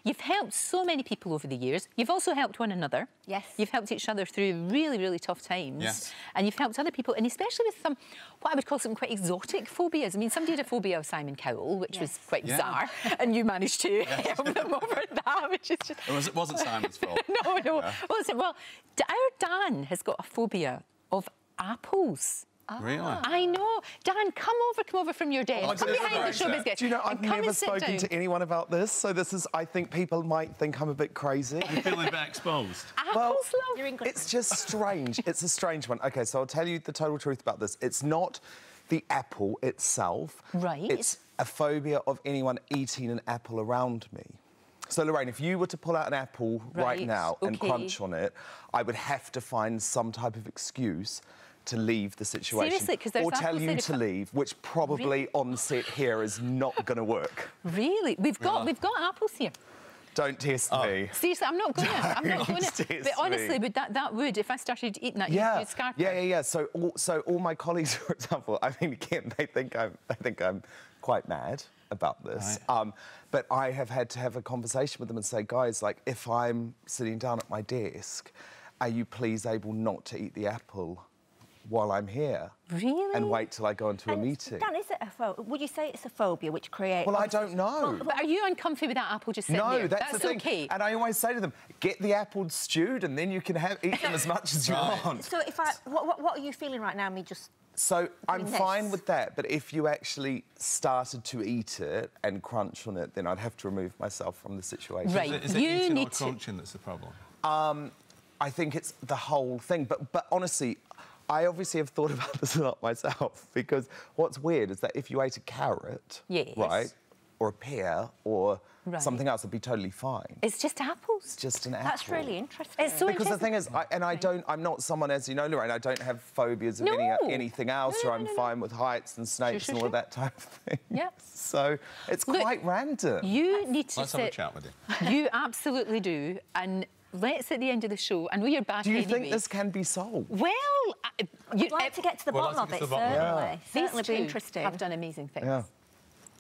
You've helped so many people over the years. You've also helped one another. Yes. You've helped each other through really, really tough times. Yes. And you've helped other people, and especially with some, what I would call some quite exotic phobias. I mean, somebody had a phobia of Simon Cowell, which was quite bizarre, and you managed to help them over that, which is just... It wasn't Simon's fault. No. Yeah. Well, our Dan has got a phobia of apples. Really? I know. Dan, come over from your desk. Come behind the showbiz guest. Do you know, I've never spoken to anyone about this, so this is, I think people might think I'm a bit crazy. You feel a bit exposed? Apples, Well, love. it's just strange. It's a strange one. OK, so I'll tell you the total truth about this. It's not the apple itself. Right. It's a phobia of anyone eating an apple around me. So, Lorraine, if you were to pull out an apple right now and crunch on it, I would have to find some type of excuse to leave the situation. Seriously, 'cause there's or tell apples you there to leave, which probably on set here is not going to work. Really? We've got apples here. Don't test me. Seriously, I'm not going to. I'm not going to. Test But honestly, me. would that would, if I started eating that, you'd scarf Yeah. So all my colleagues, for example, I mean, again, they think I'm quite mad about this. Right. But I have had to have a conversation with them and say, guys, like, if I'm sitting down at my desk, are you please able not to eat the apple while I'm here? Really? And wait till I go into a meeting. Dan, is it would you say it's a phobia which creates... Well, I don't know. But are you uncomfy with that apple just sitting there? No, that's the thing. okay. And I always say to them, get the apples stewed and then you can eat them as much as you want. So if what are you feeling right now, me just... So I'm fine with that, but if you actually started to eat it and crunch on it, then I'd have to remove myself from the situation. Right. Is it eating or crunching that's the problem? I think it's the whole thing, but honestly, I obviously have thought about this a lot myself, because what's weird is that if you ate a carrot, right, or a pear, or something else, it'd be totally fine. It's just apples. It's just an apple. That's really interesting. It's so because the thing is, I'm not someone, as you know, Lorraine, I don't have phobias of anything else, or I'm fine with heights and snakes and all of that type of thing. Yeah. So it's quite random. You need to Let's have a chat with you. You absolutely do, and let's, at the end of the show, I know you're back anyway. Do you think this can be solved? Well, I'd like to get to the bottom of it, certainly. Certainly be interesting. Have done amazing things. Yeah.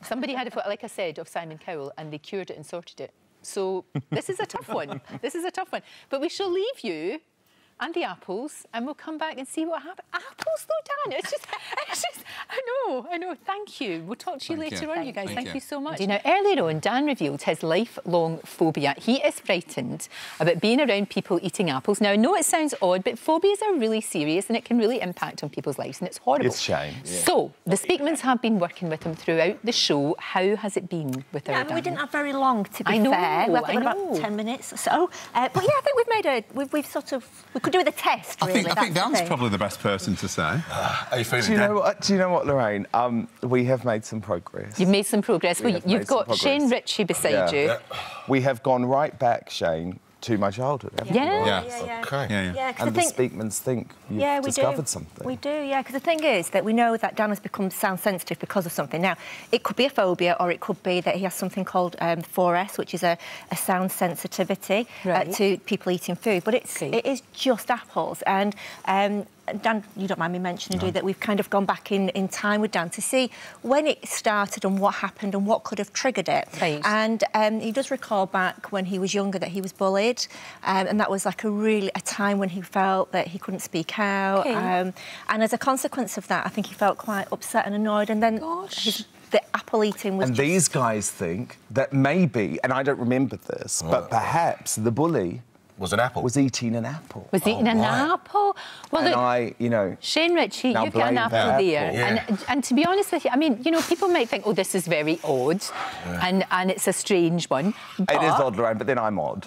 Somebody had a phobia, like I said, of Simon Cowell, and they cured it and sorted it. So this is a tough one. This is a tough one. But we shall leave you and the apples, and we'll come back and see what happens. Apples, though, Dan. It's just, I know. Thank you. We'll talk to you later on, you guys. Thank you so much. You know, earlier on, Dan revealed his lifelong phobia. He is frightened about being around people eating apples. Now, I know it sounds odd, but phobias are really serious, and it can really impact on people's lives, and it's horrible. It's shame. Yeah. So, the Speakmans have been working with him throughout the show. How has it been with our Dan? We didn't have very long, to be fair. We had about 10 minutes or so. But yeah, I think we've made we've sort of... We could do with a test, really. I think Dan's probably the best person to say. How are you feeling, Do you know what, Lorraine? We have made some progress. You've made some progress. Well, you've got Shane Ritchie beside you. Yeah. We have gone right back, Shane, to my childhood, haven't we? Yeah. And the Speakmans think you've discovered something. We do, yeah, because the thing is that we know that Dan has become sound sensitive because of something. Now, it could be a phobia, or it could be that he has something called 4S, which is a sound sensitivity to people eating food. But it is just apples. And Dan, you don't mind me mentioning, do you, that we've kind of gone back in time with Dan to see when it started and what happened and what could have triggered it. Right. And he does recall back when he was younger that he was bullied, and that was like a time when he felt that he couldn't speak out. And as a consequence of that, I think he felt quite upset and annoyed. And then the apple eating was. And these guys think that maybe, and I don't remember this, but perhaps the bully was eating an apple. Was eating an apple? Well, and look, Shane Ritchie, you've got an apple there. Yeah. And to be honest with you, I mean, you know, people might think, oh, this is very odd, and it's a strange one. But, it is odd, Lorraine, but then I'm odd.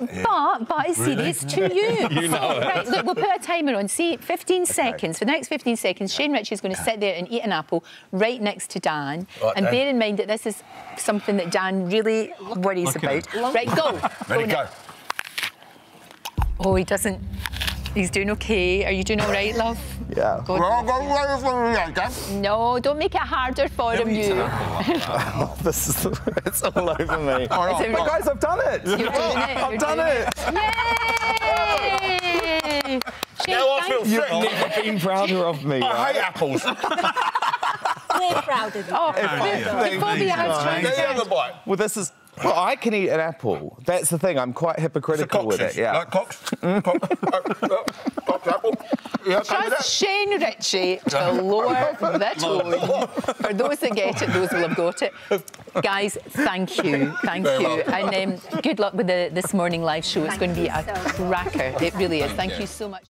But it's serious to you. You know it. Right, look, we'll put a timer on. See, 15 seconds. For the next 15 seconds, Shane Ritchie's going to sit there and eat an apple right next to Dan. And bear in mind that this is something that Dan really worries about. Right, go. Ready, go. Oh, he doesn't... He's doing OK. Are you doing all right, love? Yeah. No, don't make it harder for him, you. It's all over me. But guys, I've done it! You're doing it. I've done it! Yay! Now I feel You've sick. never been prouder of me. I hate apples. We're proud of you. Oh, the phobia has The other bite. Well, this is... Well, I can eat an apple. That's the thing. I'm quite hypocritical with it. Yeah. Like Cox. Cox apple. Yeah, Trust Shane Ritchie to lower the tone. For those that get it, those will have got it. Guys, thank you. Thank you. And good luck with this morning live show. It's going to be a cracker. It really is. Thank you so much.